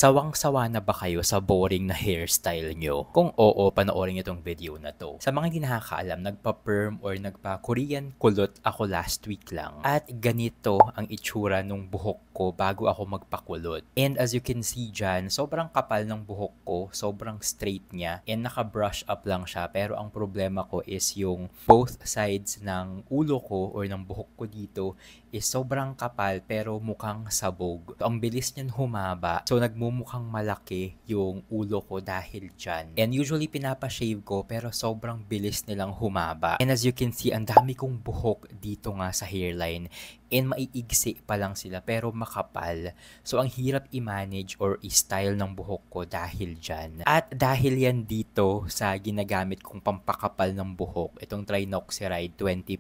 Sawang-sawa na ba kayo sa boring na hairstyle nyo? Kung oo, panoorin nyo tong video na to. Sa mga hindi nakakaalam, nagpa-perm or nagpa-Korean kulot ako last week lang. At ganito ang itsura nung buhok ko bago ako magpakulot. And as you can see dyan, sobrang kapal ng buhok ko, sobrang straight niya, and naka-brush up lang siya. Pero ang problema ko is yung both sides ng ulo ko or ng buhok ko dito is sobrang kapal pero mukhang sabog. So, ang bilis niyan humaba. So, nagmumukhang malaki yung ulo ko dahil dyan. And usually, pinapashave ko pero sobrang bilis nilang humaba. And as you can see, ang dami kong buhok dito nga sa hairline. And maiigsi pa lang sila pero makapal. So, ang hirap i-manage or i-style ng buhok ko dahil dyan. At dahil yan dito sa ginagamit kong pampakapal ng buhok, itong Trinoxeride 20++.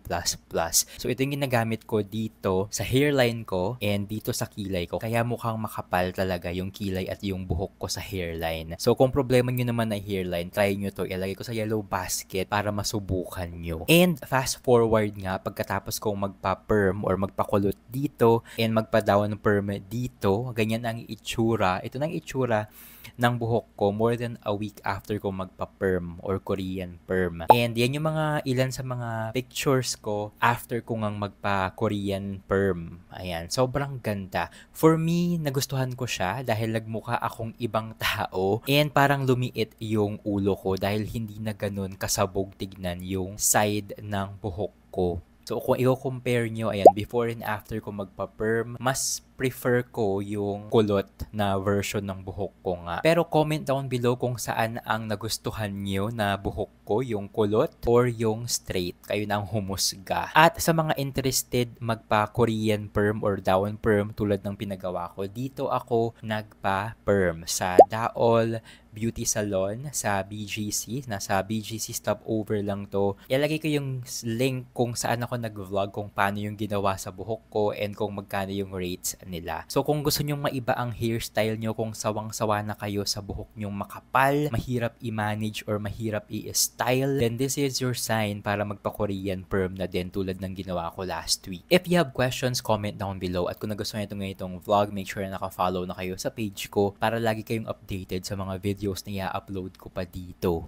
So, ito yung ginagamit ko dito sa hairline ko and dito sa kilay ko. Kaya mukhang makapal talaga yung kilay at yung buhok ko sa hairline. So, kung problema nyo naman na hairline, try nyo to. Ilagay ko sa yellow basket para masubukan nyo. And fast forward nga, pagkatapos kong magpa-perm or magpakulot dito and magpa-down perm dito, ganyan ang itsura. Ito nang itsura ng buhok ko more than a week after ko magpa-perm or Korean perm. And yan yung mga ilan sa mga pictures ko after ko ngang magpa-Korean perm. Ayan, sobrang ganda. For me, nagustuhan ko siya dahil nagmukha akong ibang tao and parang lumiit yung ulo ko dahil hindi na ganun kasabog tignan yung side ng buhok ko. So, kung i-compare nyo, ayan, before and after ko magpa-perm, mas prefer ko yung kulot na version ng buhok ko nga. Pero comment down below kung saan ang nagustuhan nyo na buhok ko, yung kulot or yung straight. Kayo na ang humusga. At sa mga interested magpa-Korean perm or down perm tulad ng pinagawa ko, dito ako nagpa-perm sa Daol Beauty Salon sa BGC. Nasa BGC stopover lang to. Ilalagay ko yung link kung saan ako nag-vlog kung paano yung ginawa sa buhok ko and kung magkano yung rates nila. So kung gusto nyong maiba ang hairstyle nyo, kung sawang-sawa na kayo sa buhok nyong makapal, mahirap i-manage or mahirap i-style, then this is your sign para magpa-Korean perm na din tulad ng ginawa ko last week. If you have questions, comment down below. At kung nagustuhan nyo itong vlog, make sure na naka-follow na kayo sa page ko para lagi kayong updated sa mga videos na i-upload ko pa dito.